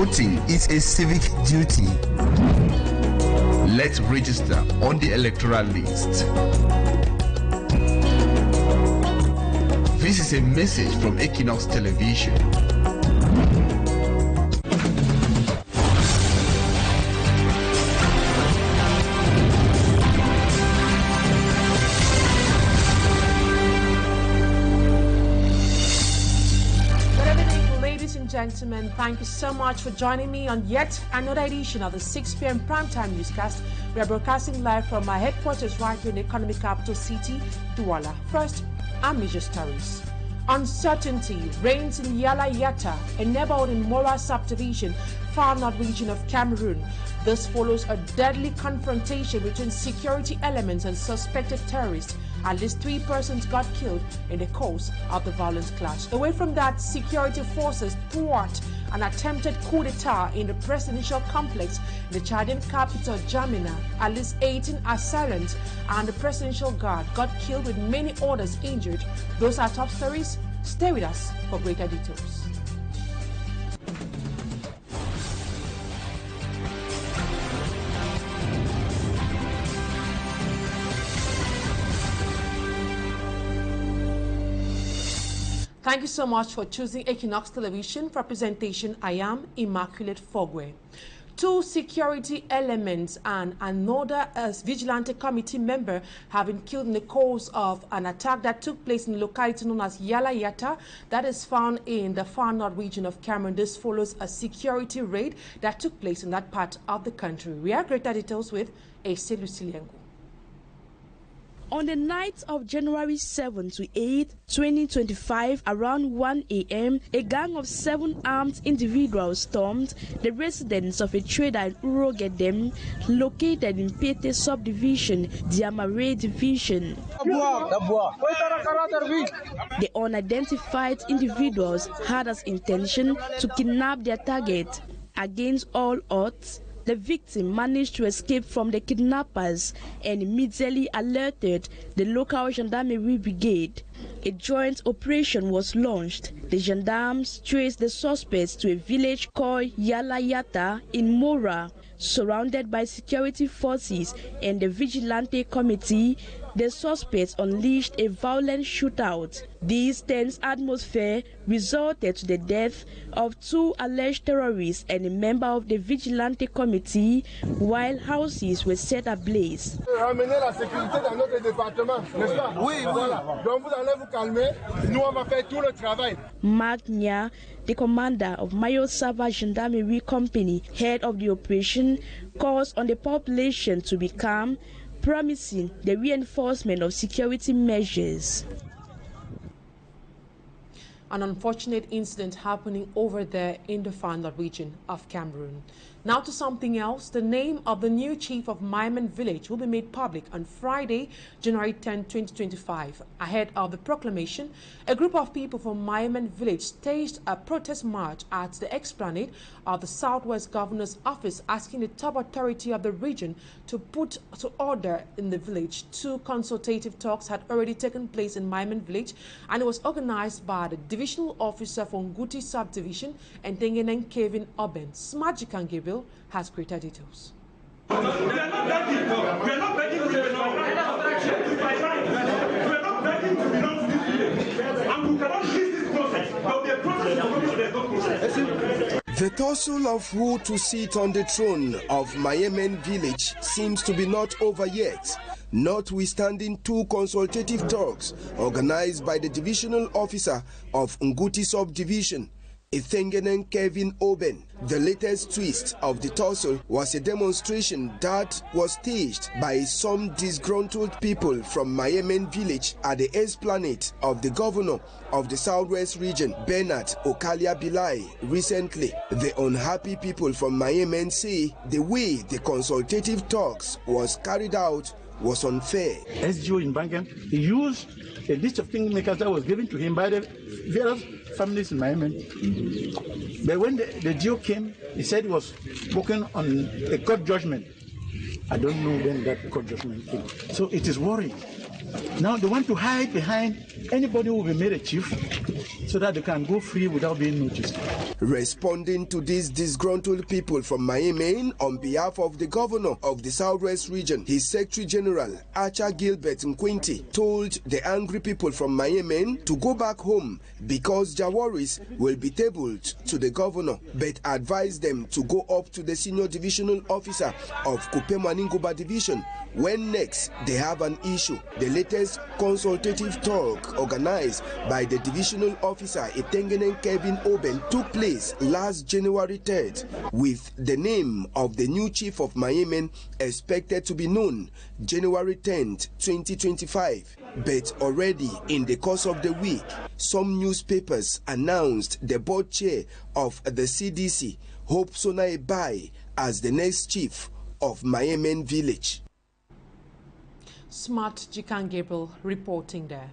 Voting is a civic duty. Let's register on the electoral list. This is a message from Equinoxe Television. Gentlemen, thank you so much for joining me on yet another edition of the 6 p.m. primetime newscast. We are broadcasting live from my headquarters right here in the economic capital city, Douala. First, our major stories. Uncertainty reigns in Yala Yata, a neighborhood in Mora subdivision, far north region of Cameroon. This follows a deadly confrontation between security elements and suspected terrorists. At least 3 persons got killed in the course of the violent clash. Away from that, security forces thwart an attempted coup d'etat in the presidential complex in the Chadian capital, Jamina. At least 18 assailants and the presidential guard got killed with many others injured. Those are top stories. Stay with us for greater details. Thank you so much for choosing Equinoxe Television. For presentation, I am Immaculate Fogwe. 2 security elements and another vigilante committee member have been killed in the course of an attack that took place in the locality known as Yala Yata, that is found in the far north region of Cameroon. This follows a security raid that took place in that part of the country. We have greater details with A.C. Luciliengo. On the night of January 7 to 8, 2025, around 1 a.m., a gang of 7 armed individuals stormed the residence of a trader in Urogedem, located in Pete subdivision, Diamare division. The unidentified individuals had as intention to kidnap their target. Against all odds, the victim managed to escape from the kidnappers and immediately alerted the local gendarmerie brigade. A joint operation was launched. The gendarmes traced the suspects to a village called Yala Yata in Mora. Surrounded by security forces and the vigilante committee, the suspects unleashed a violent shootout. This tense atmosphere resulted to the death of 2 alleged terrorists and a member of the vigilante committee, while houses were set ablaze. Ramener la sécurité dans notre département, n'est-ce pas? Oui, voilà. Donc vous allez vous calmer. Nous on va faire tout le travail. Magnia, the commander of Mayo Sava Gendarmerie Company, head of the operation, calls on the population to be calm, promising the reinforcement of security measures. An unfortunate incident happening over there in the far north region of Cameroon. Now to something else. The name of the new chief of Maimen village will be made public on Friday, January 10, 2025. Ahead of the proclamation, a group of people from Maimen village staged a protest march at the esplanade of the Southwest Governor's office, asking the top authority of the region to put to order in the village. 2 consultative talks had already taken place in Maimen village, and it was organized by the divisional officer for Nguti subdivision and Tengeneng Kevin Oben. Smajikan Gabriel has greater details. We are not begging to belong to this village. And we cannot miss this process. There will be a process for there's no process. The tussle of who to sit on the throne of Maimen village seems to be not over yet, notwithstanding 2 consultative talks organized by the divisional officer of Nguti subdivision, Ithengenen Kevin Oben. The latest twist of the tussle was a demonstration that was staged by some disgruntled people from Maimen village at the esplanade of the governor of the Southwest region, Bernard Okalia Bilai. Recently, the unhappy people from Maimen say the way the consultative talks was carried out was unfair. SGO in Bangan, he used a list of kingmakers that was given to him by the various families in Maimen. But when the deal came, he said he was working on a court judgment. I don't know when that court judgment came. So it is worrying. Now they want to hide behind anybody who will be made a chief so that they can go free without being noticed. Responding to these disgruntled people from Miami, on behalf of the governor of the Southwest region, his Secretary General, Archer Gilbert Nkwinti, told the angry people from Miami to go back home because their worries will be tabled to the governor, but advised them to go up to the senior divisional officer of Kupema Division when next they have an issue. The latest consultative talk organized by the divisional officer Etengenen Kevin Oben took place last January 3rd, with the name of the new chief of Miami expected to be known January 10th, 2025. But already in the course of the week, some newspapers announced the board chair of the CDC, Hope Sonaebai, as the next chief of Miami Village. Smart Jikan Gabriel reporting there.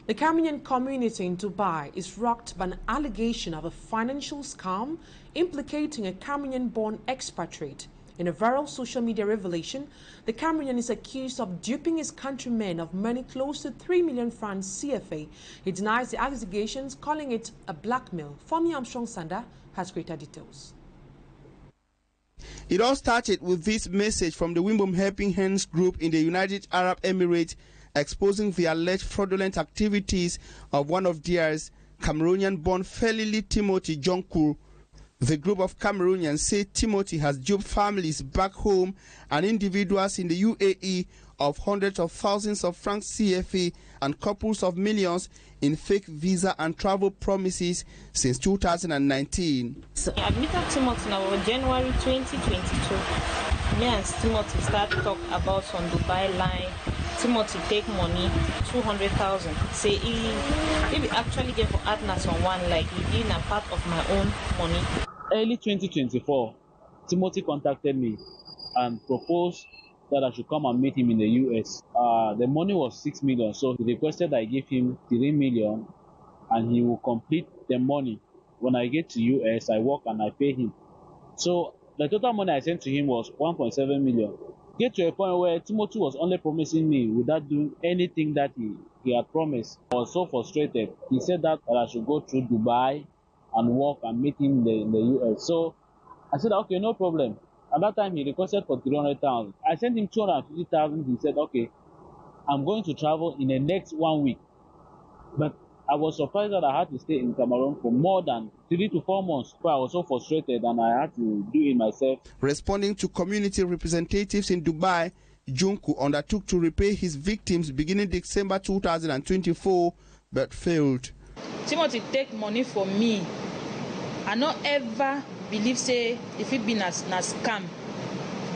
The Cameroonian community in Dubai is rocked by an allegation of a financial scam implicating a Cameroonian-born expatriate. In a viral social media revelation, the Cameroonian is accused of duping his countrymen of money close to 3 million francs CFA. He denies the allegations, calling it a blackmail. Femi Armstrong Sanda has greater details. It all started with this message from the Wimbledon Helping Hands group in the United Arab Emirates, exposing the alleged fraudulent activities of one of theirs, Cameroonian-born Felili Timothy Jonku. The group of Cameroonians say Timothy has duped families back home and individuals in the UAE of hundreds of thousands of francs CFA and couples of millions in fake visa and travel promises since 2019. I admitted Timothy in January 2022. Me and Timothy start talk about some Dubai line. Timothy take money, 200,000. Say he actually gave for Atlas on one, like he did a part of my own money. Early 2024, Timothy contacted me and proposed that I should come and meet him in the US. The money was 6 million, so he requested I give him 3 million and he will complete the money. When I get to US, I work and I pay him. So the total money I sent to him was 1.7 million. Get to a point where Timothy was only promising me without doing anything that he had promised. I was so frustrated. He said that I should go through Dubai and work and meet him in the US. So I said, okay, no problem. At that time, he requested for 300,000. I sent him 250,000. He said, okay, I'm going to travel in the next 1 week. But I was surprised that I had to stay in Cameroon for more than 3 to 4 months. So I was so frustrated and I had to do it myself. Responding to community representatives in Dubai, Junku undertook to repay his victims beginning December 2024, but failed. Timothy take money from me. I not ever believe say if it been a scam.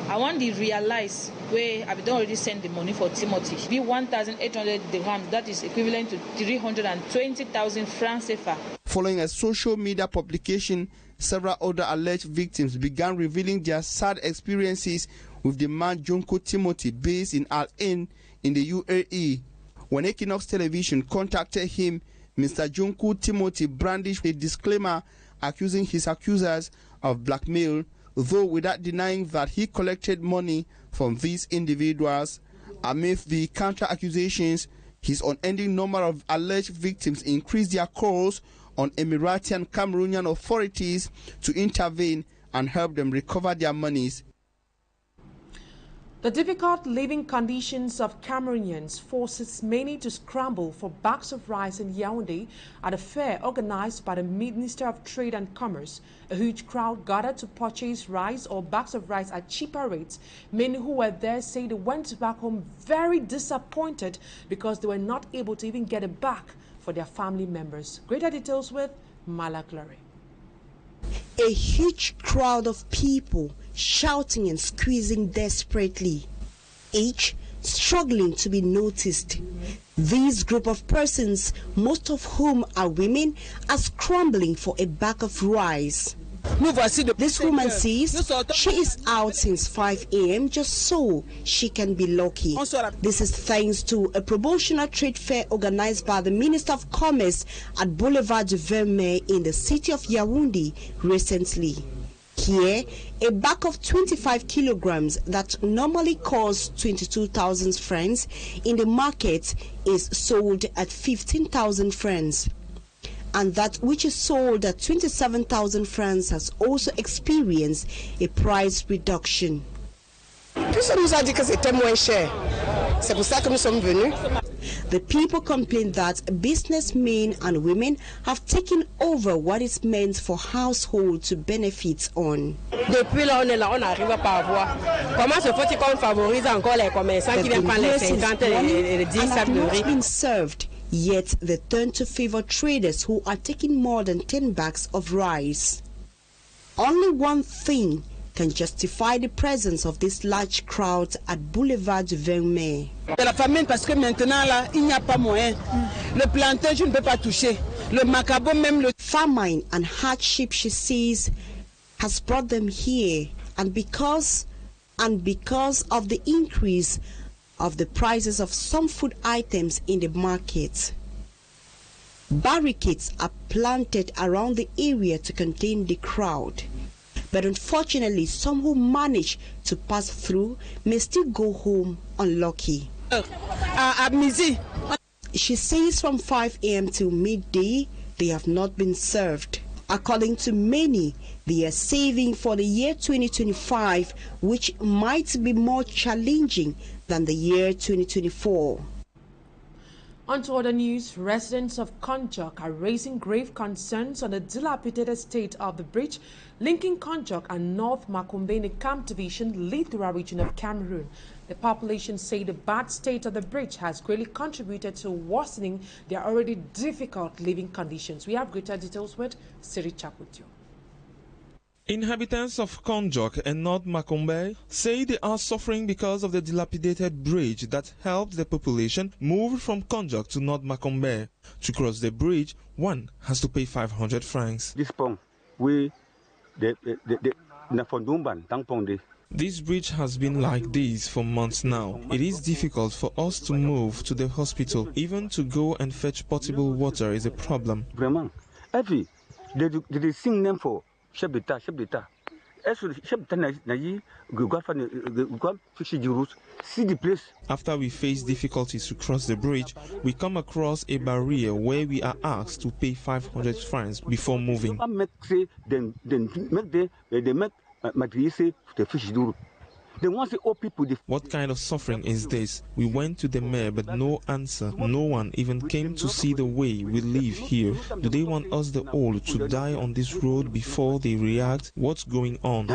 I want to realize where I don't already send the money for Timothy. Be 1,800 dirhams, that is equivalent to 320,000 francs CFA. Following a social media publication, several other alleged victims began revealing their sad experiences with the man Junku Timothy, based in Al Ain in the UAE. When Equinoxe Television contacted him, Mr. Junku Timothy brandished a disclaimer accusing his accusers of blackmail, though without denying that he collected money from these individuals. Amidst the counter-accusations, his unending number of alleged victims increased their calls on Emirati and Cameroonian authorities to intervene and help them recover their monies. The difficult living conditions of Cameroonians forces many to scramble for bags of rice in Yaoundé at a fair organized by the Minister of Trade and Commerce. A huge crowd gathered to purchase rice or bags of rice at cheaper rates. Many who were there say they went back home very disappointed because they were not able to even get a bag for their family members. Greater details with Mala Glory. A huge crowd of people shouting and squeezing desperately, each struggling to be noticed. This group of persons, most of whom are women, are scrambling for a bag of rice. This woman says she is out since 5 a.m. just so she can be lucky. This is thanks to a promotional trade fair organized by the Minister of Commerce at Boulevard de Vermeer in the city of Yaoundé recently. Here, a bag of 25 kilograms that normally costs 22,000 francs in the market is sold at 15,000 francs. and that which is sold at 27,000 francs has also experienced a price reduction. The people complain that businessmen and women have taken over what is meant for household to benefit on. The not been served, yet they turn to favor traders who are taking more than 10 bags of rice. Only one thing can justify the presence of this large crowd at Boulevard du 20 Mai. La famine parce que maintenant là, il n'y a pas moyen. Le plantain, je ne peux pas toucher. Le macabo même le famine and hardship, she says, has brought them here, and because of the increase of the prices of some food items in the market. Barricades are planted around the area to contain the crowd. But unfortunately, some who manage to pass through may still go home unlucky. She says from 5 a.m. till midday, they have not been served. According to many, they are saving for the year 2025, which might be more challenging than the year 2024. On to other news, residents of Konjok are raising grave concerns on the dilapidated state of the bridge linking Konjok and North Makumbe in the Camp Division, Lithura region of Cameroon. The population say the bad state of the bridge has greatly contributed to worsening their already difficult living conditions. We have greater details with Siri Chaputio. Inhabitants of Konjok and North Makumbe say they are suffering because of the dilapidated bridge that helped the population move from Konjok to North Makumbe. To cross the bridge, one has to pay 500 francs. This bridge has been like this for months now. It is difficult for us to move to the hospital. Even to go and fetch potable water is a problem. Every they sing them for chef d'etat. After we face difficulties to cross the bridge, we come across a barrier where we are asked to pay 500 francs before moving. What kind of suffering is this? We went to the mayor, but no answer. No one even came to see the way we live here. Do they want us the old to die on this road before they react? What's going on?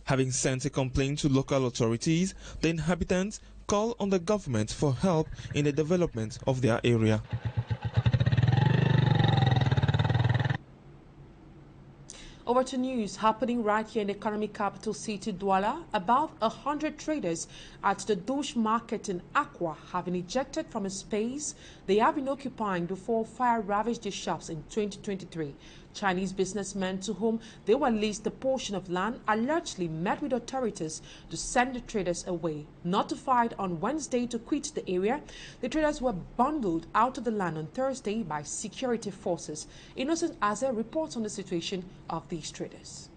Having sent a complaint to local authorities, the inhabitants call on the government for help in the development of their area. Over to news happening right here in the economic capital city, Douala. About 100 traders at the Douche market in Accra have been ejected from a space they have been occupying before fire ravaged the shops in 2023. Chinese businessmen to whom they were leased a portion of land allegedly met with authorities to send the traders away. Notified on Wednesday to quit the area, the traders were bundled out of the land on Thursday by security forces. Innocent Azer reports on the situation of these traders.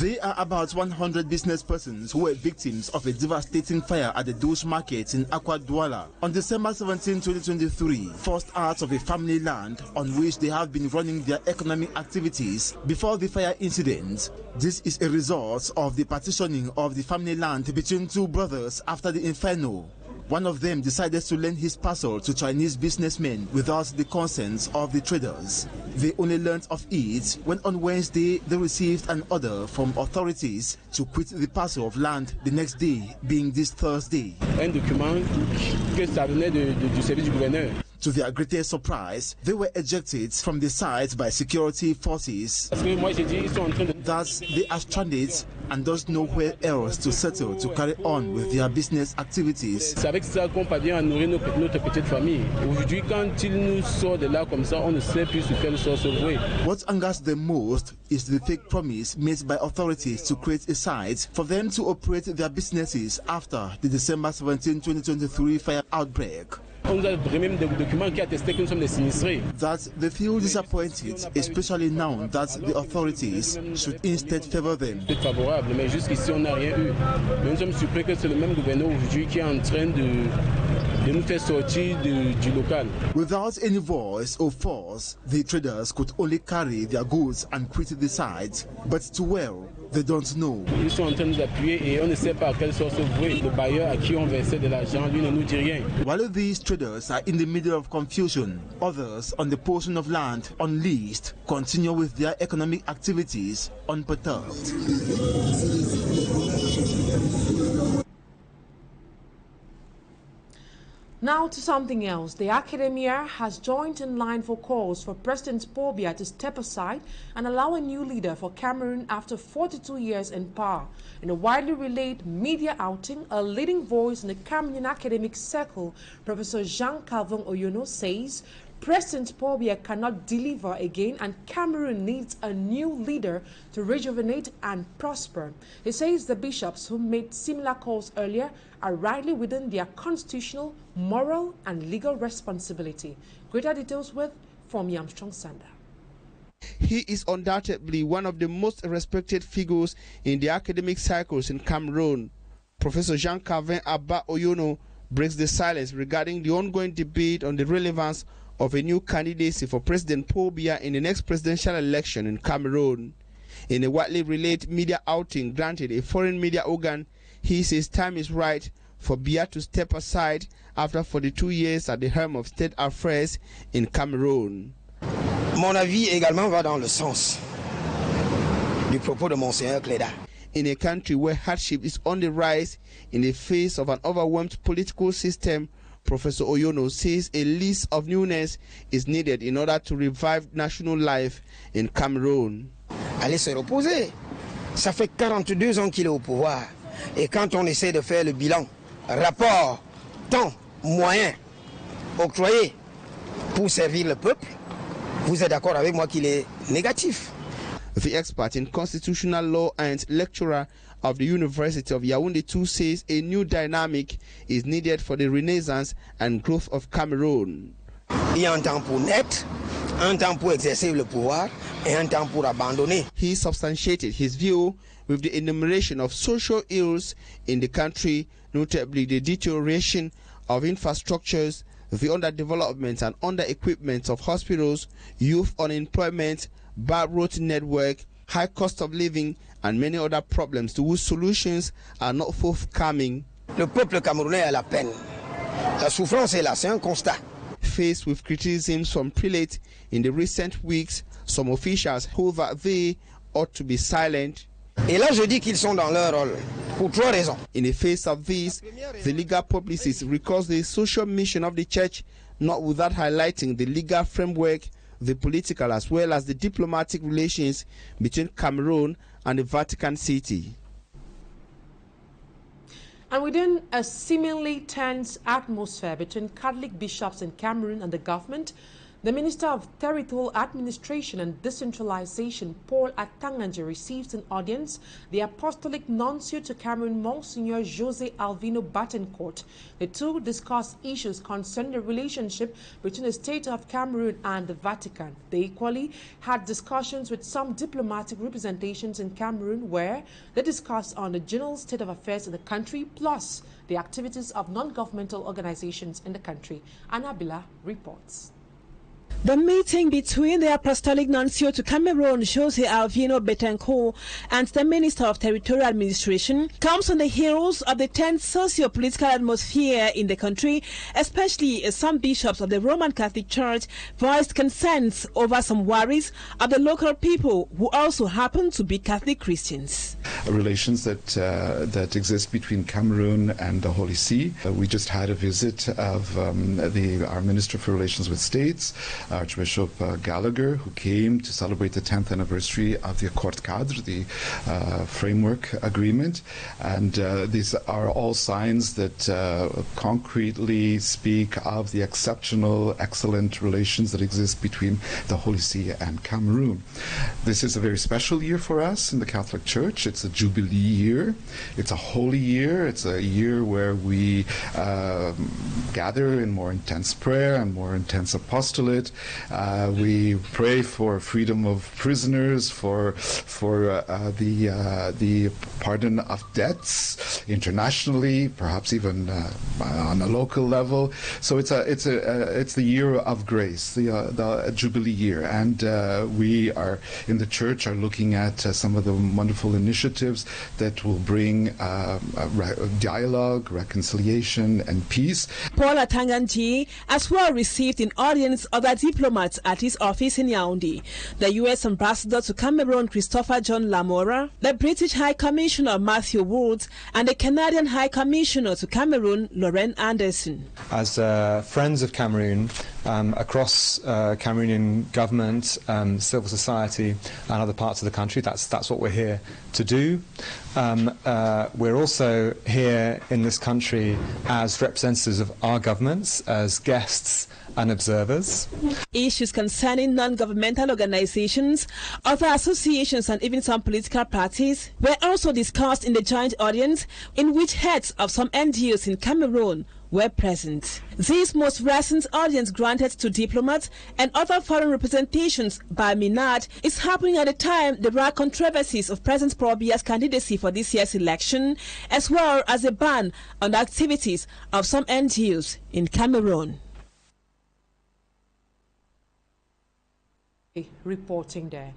They are about 100 business persons who were victims of a devastating fire at the Douche market in Accra, Douala on December 17, 2023, forced out of a family land on which they have been running their economic activities before the fire incident. This is a result of the partitioning of the family land between two brothers after the inferno. One of them decided to lend his parcel to Chinese businessmen without the consent of the traders. They only learned of it when on Wednesday they received an order from authorities to quit the parcel of land the next day, being this Thursday. Un document que ça venait du service du gouverneur. To their greatest surprise, they were ejected from the site by security forces. Thus, they are stranded and does nowhere else to settle to carry on with their business activities. C'est avec ça qu'on parvient à nourrir notre petite famille. Aujourd'hui, quand il nous sort de là comme ça, on ne sait plus sur quelle sorte se vouer. What angers them most is the fake promise made by authorities to create a site for them to operate their businesses after the December 17, 2023 fire outbreak. That they feel disappointed, especially now that the authorities should instead favor them. de nous faire sortir du local. Without any voice or force, the traders could only carry their goods and quit the site. But to well, they don't know. Ils sont en train de nous appuyer et on ne sait pas à quelle source vouer. Le bailleur à qui on versait de l'argent, lui ne nous dit rien. While these traders are in the middle of confusion, others on the portion of land unleased continue with their economic activities unperturbed. Now to something else. The academia has joined in line for calls for President Paul Biya to step aside and allow a new leader for Cameroon after 42 years in power. In a widely relayed media outing, a leading voice in the Cameroonian academic circle, Professor Jean-Calvin Oyono, says President Paul Biya cannot deliver again and Cameroon needs a new leader to rejuvenate and prosper. He says the bishops who made similar calls earlier are rightly within their constitutional, moral and legal responsibility. Greater details with Fomi Armstrong Sander. He is undoubtedly one of the most respected figures in the academic circles in Cameroon. Professor Jean-Calvin Abba Oyono breaks the silence regarding the ongoing debate on the relevance of a new candidacy for President Paul Biya in the next presidential election in Cameroon. In a widely relayed media outing granted a foreign media organ, he says time is right for Biya to step aside after 42 years at the helm of state affairs in Cameroon. Mon avis également va dans le sens du propos de Monseigneur Cléda. In a country where hardship is on the rise in the face of an overwhelmed political system, Professor Oyono says a list of newness is needed in order to revive national life in Cameroon. Allez se reposer. Ça fait 42 ans qu'il est au pouvoir. Et quand on essaie de faire le bilan, rapport, temps, moyens octroyés pour servir le peuple, vous êtes d'accord avec moi qu'il est négatif. The expert in constitutional law and lecturer of the University of Yaoundé too says a new dynamic is needed for the renaissance and growth of Cameroon. Il y a un temps pour naître, un temps pour exercer le pouvoir et un temps pour abandonner. He substantiated his view with the enumeration of social ills in the country, notably the deterioration of infrastructures, the underdevelopment and under-equipment of hospitals, youth unemployment, bad road network, high cost of living, and many other problems to whose solutions are not forthcoming. Le peuple camerounais a la peine. La souffrance est là, c'est un constat. Faced with criticisms from prelates in the recent weeks, some officials hold that they ought to be silent. Et là, je dis qu'ils sont dans leur rôle, pour 3 raisons. In the face of this, the legal publicist recalls the social mission of the church, not without highlighting the legal framework, the political as well as the diplomatic relations between Cameroon and the Vatican City. And within a seemingly tense atmosphere between Catholic bishops in Cameroon and the government, the Minister of Territorial Administration and Decentralization, Paul Atanganje, received an audience the Apostolic Nuncio to Cameroon, Monsignor Jose Alvino Batencourt. The two discussed issues concerning the relationship between the State of Cameroon and the Vatican. They equally had discussions with some diplomatic representations in Cameroon where they discussed on the general state of affairs in the country, plus the activities of non-governmental organizations in the country. Anabila reports. The meeting between the Apostolic Nuncio to Cameroon, Jose Alvino Betancourt, and the Minister of Territorial Administration comes on the heels of the tense socio-political atmosphere in the country, especially as some bishops of the Roman Catholic Church voiced concerns over some worries of the local people who also happen to be Catholic Christians. Relations that exist between Cameroon and the Holy See. We just had a visit of our Minister for Relations with States, Archbishop Gallagher, who came to celebrate the 10th anniversary of the Accord Cadre, the framework agreement. And these are all signs that concretely speak of the exceptional, excellent relations that exist between the Holy See and Cameroon. This is a very special year for us in the Catholic Church. It's a Jubilee year. It's a holy year. It's a year where we gather in more intense prayer and more intense apostolate We pray for freedom of prisoners, for the pardon of debts internationally, perhaps even on a local level. So it's the year of grace, the Jubilee year, and we are in the church are looking at some of the wonderful initiatives that will bring dialogue, reconciliation, and peace. Paul Atanganji as well received in audience other diplomats at his office in Yaoundé: the U.S. Ambassador to Cameroon, Christopher John Lamora, the British High Commissioner Matthew Woods, and the Canadian High Commissioner to Cameroon, Lauren Anderson. As friends of Cameroon, across Cameroonian government, civil society, and other parts of the country, that's what we're here to do. We're also here in this country as representatives of our governments, as guests and observers. Issues concerning non-governmental organizations, other associations, and even some political parties were also discussed in the joint audience, in which heads of some NGOs in Cameroon were present. This most recent audience granted to diplomats and other foreign representations by MINAD is happening at a time there are controversies of President Paul Biya's candidacy for this year's election, as well as a ban on the activities of some NGOs in Cameroon. Reporting there.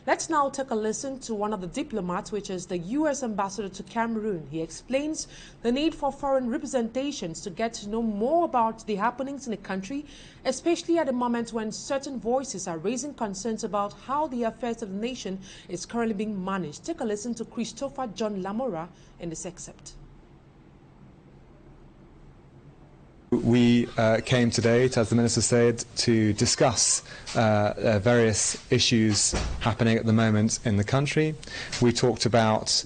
Let's now take a listen to one of the diplomats, which is the U.S. Ambassador to Cameroon. He explains the need for foreign representations to get to know more about the happenings in the country, especially at a moment when certain voices are raising concerns about how the affairs of the nation is currently being managed. Take a listen to Christopher John Lamora in this excerpt. We came today, as the Minister said, to discuss various issues happening at the moment in the country. We talked about,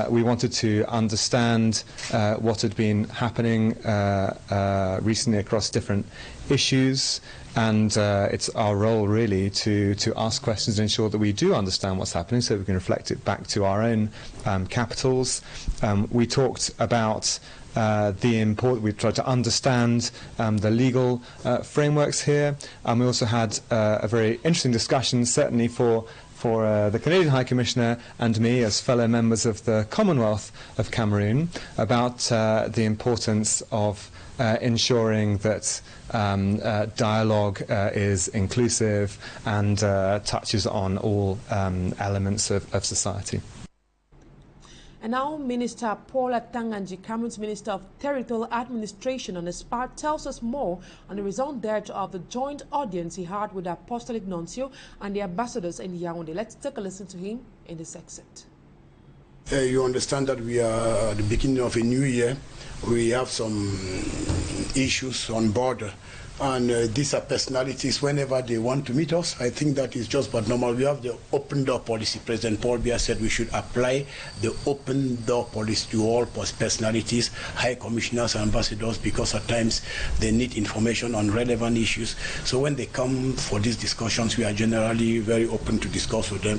we wanted to understand what had been happening recently across different issues, and it's our role really to ask questions and ensure that we do understand what's happening so we can reflect it back to our own capitals. We talked about we tried to understand the legal frameworks here, and we also had a very interesting discussion, certainly for the Canadian High Commissioner and me as fellow members of the Commonwealth of Cameroon, about the importance of ensuring that dialogue is inclusive and touches on all elements of society. And now Minister Paul Atanganji, Cameroon's Minister of Territorial Administration, on his part tells us more on the result there of the joint audience he had with the Apostolic Nuncio and the ambassadors in Yaoundé. Let's take a listen to him in this excerpt. You understand that we are at the beginning of a new year. We have some issues on board. And these are personalities whenever they want to meet us. I think that is just but normal. We have the open door policy. President Paul Biya said we should apply the open door policy to all personalities, high commissioners, ambassadors, because at times they need information on relevant issues. So when they come for these discussions, we are generally very open to discuss with them.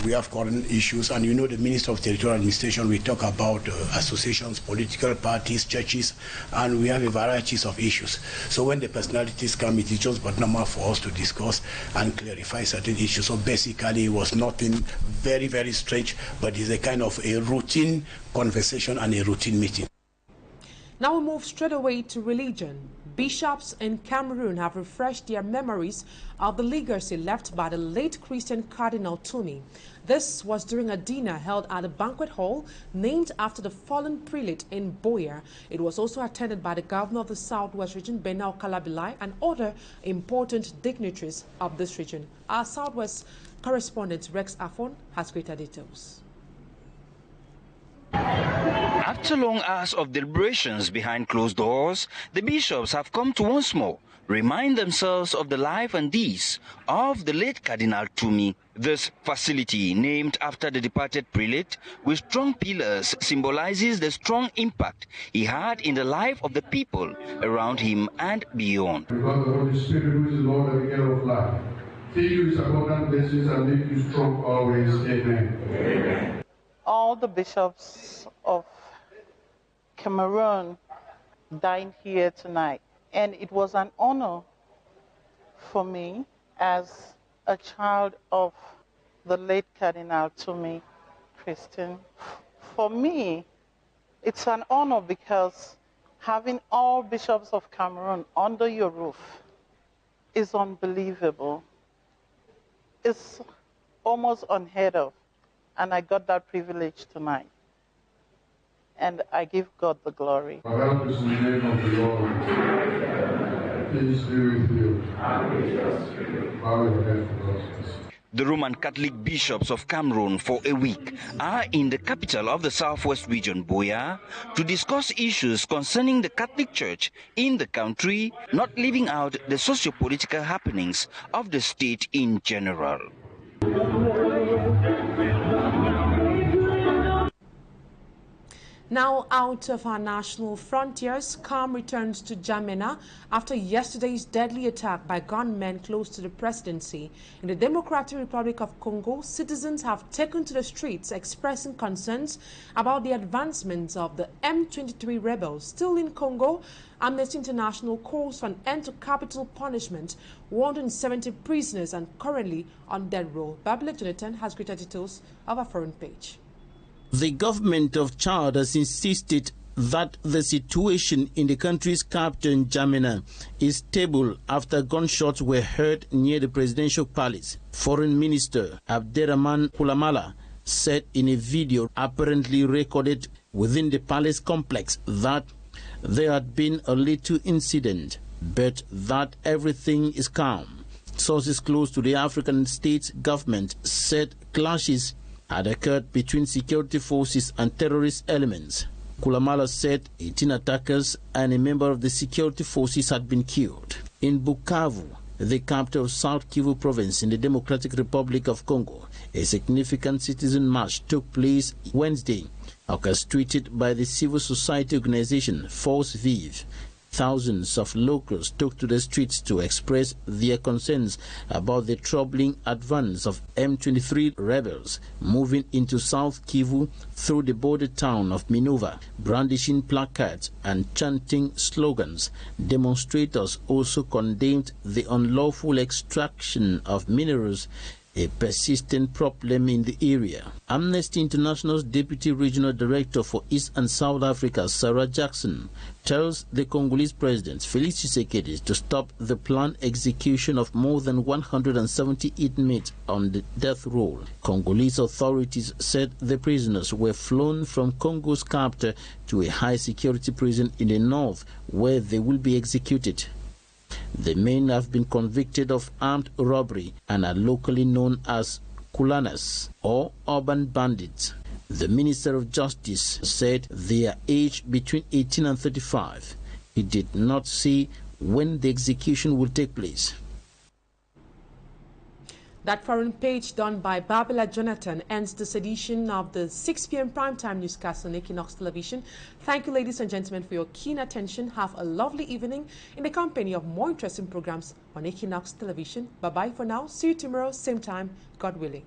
We have current issues, and you know, the Minister of Territorial Administration, we talk about associations, political parties, churches, and we have a variety of issues. So when the personalities come, it is just but normal for us to discuss and clarify certain issues. So basically it was nothing very, very strange, but it's a kind of a routine conversation and a routine meeting. Now we move straight away to religion. Bishops in Cameroon have refreshed their memories of the legacy left by the late Christian Cardinal Tumi. This was during a dinner held at a banquet hall named after the fallen prelate in Boya. It was also attended by the governor of the Southwest region, Benau Kalabilai, and other important dignitaries of this region. Our Southwest correspondent Rex Afon has greater details. After long hours of deliberations behind closed doors, the bishops have come to once more remind themselves of the life and deeds of the late Cardinal Tumi. This facility, named after the departed prelate, with strong pillars, symbolizes the strong impact he had in the life of the people around him and beyond. Because the Holy Spirit, who is the Lord and the giver of life, fill you with abundant blessings and make you strong always. Amen. Amen. All the bishops of Cameroon dined here tonight, and it was an honor for me as a child of the late Cardinal Tumi Christian. For me, it's an honor because having all bishops of Cameroon under your roof is unbelievable. It's almost unheard of, and I got that privilege tonight. And I give God the glory. My help is in the name of the Lord. Peace be with you. Bow your head for God's blessing. The Roman Catholic bishops of Cameroon for a week are in the capital of the Southwest region, Buea, to discuss issues concerning the Catholic Church in the country, not leaving out the socio-political happenings of the state in general. Now out of our national frontiers, calm returns to N'Djamena after yesterday's deadly attack by gunmen close to the presidency. In the Democratic Republic of Congo, citizens have taken to the streets expressing concerns about the advancements of the M23 rebels. Still in Congo, Amnesty International calls for an end to capital punishment. 170 prisoners are currently on death row. Babylon Jonathan has greater details of our front page. The government of Chad has insisted that the situation in the country's capital, N'Djamena, is stable after gunshots were heard near the presidential palace. Foreign Minister Abderrahman Koulamala said in a video apparently recorded within the palace complex that there had been a little incident, but that everything is calm. Sources close to the African states government said clashes had occurred between security forces and terrorist elements. Koulamala said 18 attackers and a member of the security forces had been killed. In Bukavu, the capital of South Kivu province in the Democratic Republic of Congo, a significant citizen march took place Wednesday, orchestrated by the civil society organization Force Vive. Thousands of locals took to the streets to express their concerns about the troubling advance of M23 rebels moving into South Kivu through the border town of Minova, brandishing placards and chanting slogans. Demonstrators also condemned the unlawful extraction of minerals, a persistent problem in the area. Amnesty International's Deputy Regional Director for East and South Africa, Sarah Jackson, tells the Congolese President Felix Tshisekedi to stop the planned execution of more than 170 inmates on the death row. Congolese authorities said the prisoners were flown from Congo's capital to a high-security prison in the north, where they will be executed. The men have been convicted of armed robbery and are locally known as Kulanas or urban bandits. The Minister of Justice said they are aged between 18 and 35. He did not say when the execution will take place. That foreign page done by Babylon Jonathan ends this edition of the 6 p.m. primetime newscast on Equinoxe Television. Thank you, ladies and gentlemen, for your keen attention. Have a lovely evening in the company of more interesting programs on Equinoxe Television. Bye-bye for now. See you tomorrow, same time, God willing.